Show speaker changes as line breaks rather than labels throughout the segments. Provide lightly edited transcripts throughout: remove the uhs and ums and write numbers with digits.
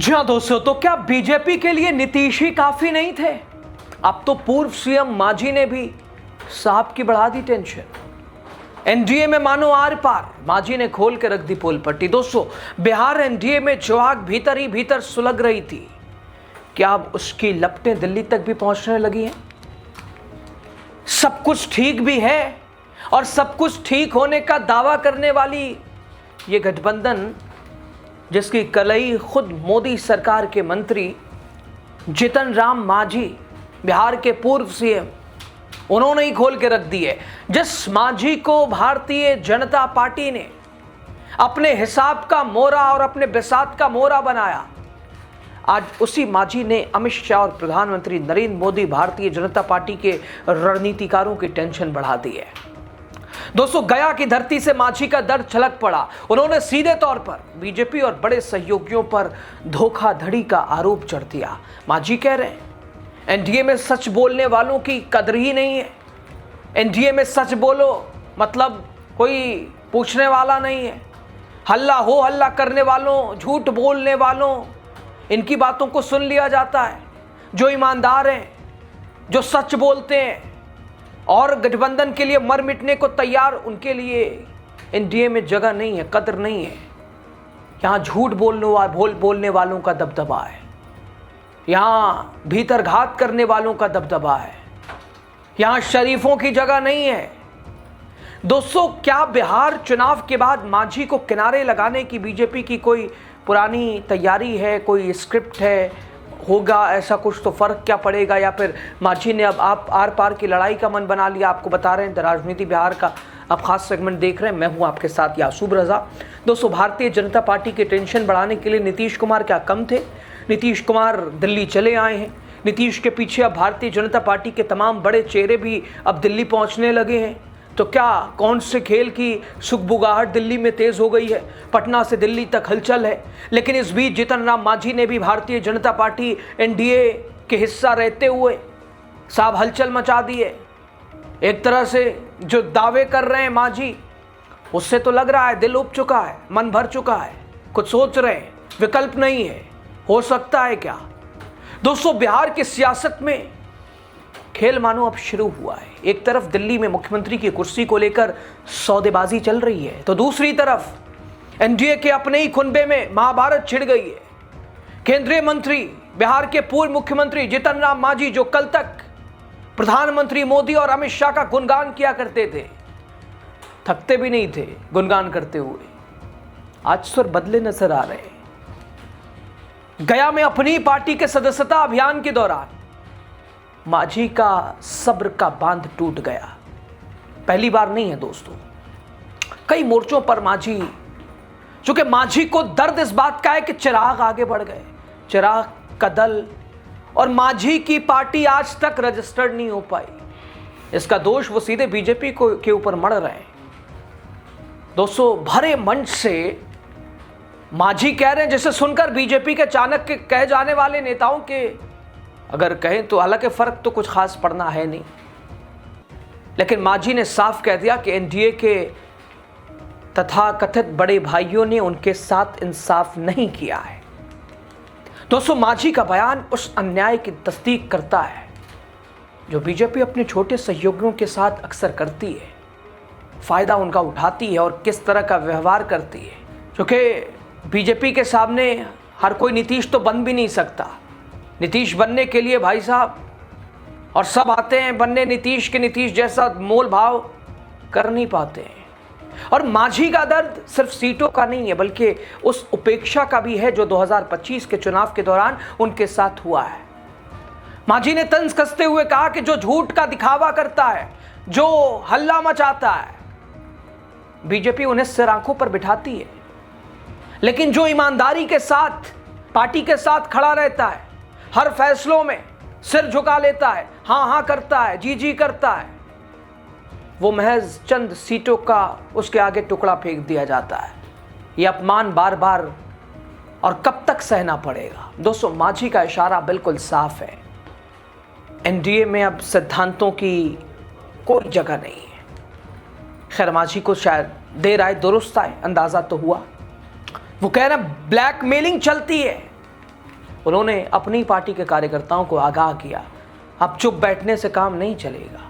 जी हाँ दोस्तों, तो क्या बीजेपी के लिए नीतीश ही काफी नहीं थे? अब तो पूर्व सीएम मांझी ने भी साहब की बढ़ा दी टेंशन। एनडीए में मानो आर पार, मांझी ने खोल के रख दी पोल पट्टी। दोस्तों, बिहार एनडीए में जो आग भीतर ही भीतर सुलग रही थी, क्या अब उसकी लपटें दिल्ली तक भी पहुंचने लगी हैं? सब कुछ ठीक भी है और सब कुछ ठीक होने का दावा करने वाली ये गठबंधन, जिसकी कलई खुद मोदी सरकार के मंत्री जीतन राम मांझी, बिहार के पूर्व सीएम, उन्होंने ही खोल के रख दी है। जिस मांझी को भारतीय जनता पार्टी ने अपने हिसाब का मोहरा और अपने बिसात का मोहरा बनाया, आज उसी मांझी ने अमित शाह और प्रधानमंत्री नरेंद्र मोदी, भारतीय जनता पार्टी के रणनीतिकारों की टेंशन बढ़ा दी है। दोस्तों, गया की धरती से मांझी का दर्द छलक पड़ा। उन्होंने सीधे तौर पर बीजेपी और बड़े सहयोगियों पर धोखाधड़ी का आरोप जड़ दिया। मांझी कह रहे हैं, एनडीए में सच बोलने वालों की कदर ही नहीं है। एनडीए में सच बोलो मतलब कोई पूछने वाला नहीं है। हल्ला करने वालों, झूठ बोलने वालों, इनकी बातों को सुन लिया जाता है। जो ईमानदार हैं, जो सच बोलते हैं और गठबंधन के लिए मर मिटने को तैयार, उनके लिए एनडीए में जगह नहीं है, कदर नहीं है। यहाँ झूठ बोलने वालों का दबदबा है, यहाँ भीतर घात करने वालों का दबदबा है, यहाँ शरीफों की जगह नहीं है। दोस्तों, क्या बिहार चुनाव के बाद मांझी को किनारे लगाने की बीजेपी की कोई पुरानी तैयारी है, कोई स्क्रिप्ट है? होगा ऐसा कुछ तो फर्क क्या पड़ेगा? या फिर मांझी ने अब आप आर पार की लड़ाई का मन बना लिया? आपको बता रहे हैं द राजनीति बिहार का आप खास सेगमेंट देख रहे हैं। मैं हूं आपके साथ यासूब रजा। दोस्तों, भारतीय जनता पार्टी की टेंशन बढ़ाने के लिए नीतीश कुमार क्या कम थे? नीतीश कुमार दिल्ली चले आए हैं। नीतीश के पीछे अब भारतीय जनता पार्टी के तमाम बड़े चेहरे भी अब दिल्ली पहुंचने लगे हैं। तो क्या कौन से खेल की सुगबुगाहट दिल्ली में तेज हो गई है? पटना से दिल्ली तक हलचल है। लेकिन इस बीच जीतन राम मांझी ने भी भारतीय जनता पार्टी एनडीए के हिस्सा रहते हुए साहब हलचल मचा दी है। एक तरह से जो दावे कर रहे हैं मांझी, उससे तो लग रहा है दिल उब चुका है, मन भर चुका है। कुछ सोच रहे हैं, विकल्प नहीं है। हो सकता है क्या? दोस्तों, बिहार की सियासत में खेल मानो अब शुरू हुआ है। एक तरफ दिल्ली में मुख्यमंत्री की कुर्सी को लेकर सौदेबाजी चल रही है, तो दूसरी तरफ एनडीए के अपने ही कुनबे में महाभारत छिड़ गई है। केंद्रीय मंत्री, बिहार के पूर्व मुख्यमंत्री जीतन राम मांझी, जो कल तक प्रधानमंत्री मोदी और अमित शाह का गुणगान किया करते थे, थकते भी नहीं थे गुणगान करते हुए, आज सुर बदले नजर आ रहे हैं। गया में अपनी पार्टी के सदस्यता अभियान के दौरान मांझी का सब्र का बांध टूट गया। पहली बार नहीं है दोस्तों, कई मोर्चों पर मांझी, चूंकि मांझी को दर्द इस बात का है कि चिराग आगे बढ़ गए, चिराग का दल और मांझी की पार्टी आज तक रजिस्टर्ड नहीं हो पाई। इसका दोष वो सीधे बीजेपी के ऊपर मढ़ रहे हैं। दोस्तों, भरे मंच से मांझी कह रहे हैं, जिसे सुनकर बीजेपी के चाणक्य कहे जाने वाले नेताओं के अगर कहें तो हालांकि फर्क तो कुछ खास पड़ना है नहीं, लेकिन मांझी ने साफ कह दिया कि एनडीए के तथाकथित बड़े भाइयों ने उनके साथ इंसाफ नहीं किया है। दोस्तों, मांझी का बयान उस अन्याय की तस्दीक करता है जो बीजेपी अपने छोटे सहयोगियों के साथ अक्सर करती है, फायदा उनका उठाती है और किस तरह का व्यवहार करती है। क्योंकि बीजेपी के सामने हर कोई नीतीश तो बन भी नहीं सकता। नीतीश बनने के लिए भाई साहब, और सब आते हैं बनने नीतीश के, नीतीश जैसा मोल भाव कर नहीं पाते हैं। और मांझी का दर्द सिर्फ सीटों का नहीं है, बल्कि उस उपेक्षा का भी है जो 2025 के चुनाव के दौरान उनके साथ हुआ है। मांझी ने तंज कसते हुए कहा कि जो झूठ का दिखावा करता है, जो हल्ला मचाता है, बीजेपी उन्हें सिर आंखों पर बिठाती है। लेकिन जो ईमानदारी के साथ पार्टी के साथ खड़ा रहता है, हर फैसलों में सिर झुका लेता है, हाँ करता है, जी करता है, वो महज चंद सीटों का उसके आगे टुकड़ा फेंक दिया जाता है। ये अपमान बार बार और कब तक सहना पड़ेगा? दोस्तों, मांझी का इशारा बिल्कुल साफ है। एनडीए में अब सिद्धांतों की कोई जगह नहीं है। खैर, मांझी को शायद देर आए दुरुस्त आए, अंदाजा तो हुआ। वो कह रहे ब्लैकमेलिंग चलती है, उन्होंने अपनी पार्टी के कार्यकर्ताओं को आगाह किया, अब चुप बैठने से काम नहीं चलेगा।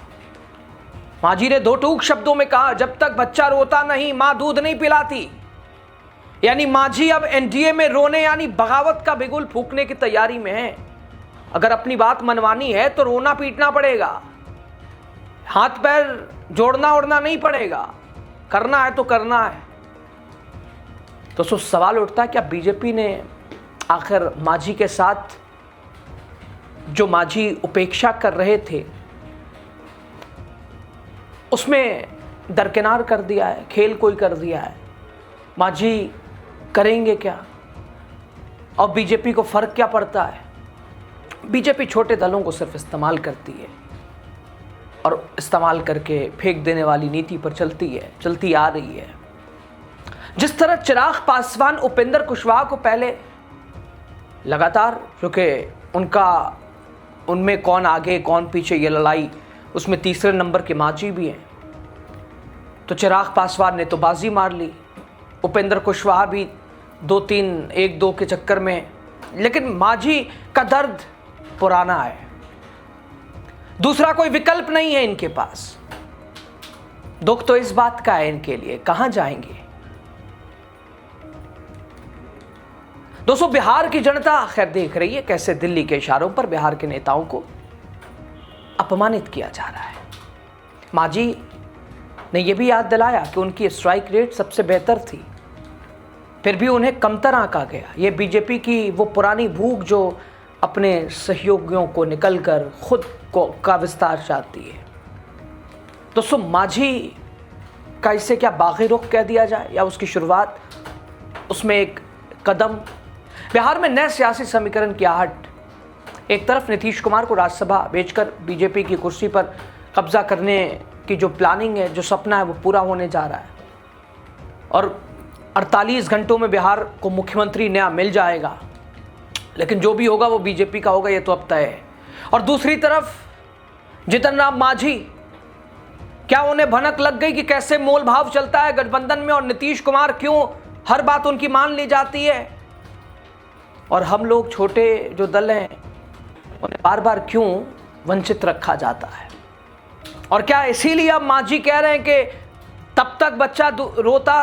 मांझी ने दो टूक शब्दों में कहा, जब तक बच्चा रोता नहीं मां दूध नहीं पिलाती। यानी मांझी अब एनडीए में रोने यानी बगावत का बिगुल फूंकने की तैयारी में है। अगर अपनी बात मनवानी है तो रोना पीटना पड़ेगा, हाथ पैर जोड़ना ओढ़ना नहीं पड़ेगा, करना है तो करना है। तो सवाल उठता है, क्या बीजेपी ने आखिर मांझी के साथ जो मांझी उपेक्षा कर रहे थे उसमें दरकिनार कर दिया है, खेल कोई कर दिया है? मांझी करेंगे क्या? और बीजेपी को फर्क क्या पड़ता है? बीजेपी छोटे दलों को सिर्फ इस्तेमाल करती है और इस्तेमाल करके फेंक देने वाली नीति पर चलती आ रही है। जिस तरह चिराग पासवान उपेंद्र कुशवाहा को पहले लगातार, क्योंकि उनमें कौन आगे कौन पीछे ये लड़ाई, उसमें तीसरे नंबर के मांझी भी हैं, तो चिराग पासवान ने तो बाजी मार ली, उपेंद्र कुशवाहा भी 2-3 1-2 के चक्कर में, लेकिन मांझी का दर्द पुराना है, दूसरा कोई विकल्प नहीं है इनके पास। दुख तो इस बात का है इनके लिए, कहां जाएंगे? दोस्तों, बिहार की जनता खैर देख रही है कैसे दिल्ली के इशारों पर बिहार के नेताओं को अपमानित किया जा रहा है। मांझी ने यह भी याद दिलाया कि उनकी स्ट्राइक रेट सबसे बेहतर थी, फिर भी उन्हें कमतर आंका गया। ये बीजेपी की वो पुरानी भूख जो अपने सहयोगियों को निकलकर खुद का विस्तार चाहती है। दोस्तों, मांझी का इसे क्या बागी रुख कह दिया जाए या उसकी शुरुआत, उसमें एक कदम। बिहार में नए सियासी समीकरण की आहट, एक तरफ नीतीश कुमार को राज्यसभा भेजकर बीजेपी की कुर्सी पर कब्जा करने की जो प्लानिंग है, जो सपना है, वो पूरा होने जा रहा है और 48 घंटों में बिहार को मुख्यमंत्री नया मिल जाएगा, लेकिन जो भी होगा वो बीजेपी का होगा, ये तो अब तय है। और दूसरी तरफ जीतन राम मांझी, क्या उन्हें भनक लग गई कि कैसे मोल भाव चलता है गठबंधन में और नीतीश कुमार क्यों हर बात उनकी मान ली जाती है और हम लोग छोटे जो दल हैं उन्हें बार बार क्यों वंचित रखा जाता है? और क्या इसीलिए अब मांझी कह रहे हैं कि तब तक बच्चा रोता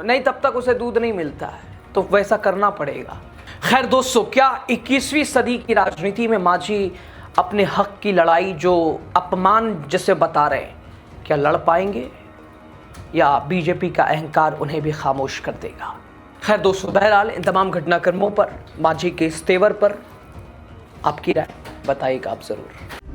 नहीं तब तक उसे दूध नहीं मिलता है, तो वैसा करना पड़ेगा। खैर दोस्तों, क्या 21वीं सदी की राजनीति में मांझी अपने हक की लड़ाई, जो अपमान जिसे बता रहे हैं, क्या लड़ पाएंगे या बीजेपी का अहंकार उन्हें भी खामोश कर देगा? खैर दोस्तों, बहरहाल इन तमाम घटनाक्रमों पर, मांझी के इस तेवर पर आपकी राय बताइएगा आप ज़रूर।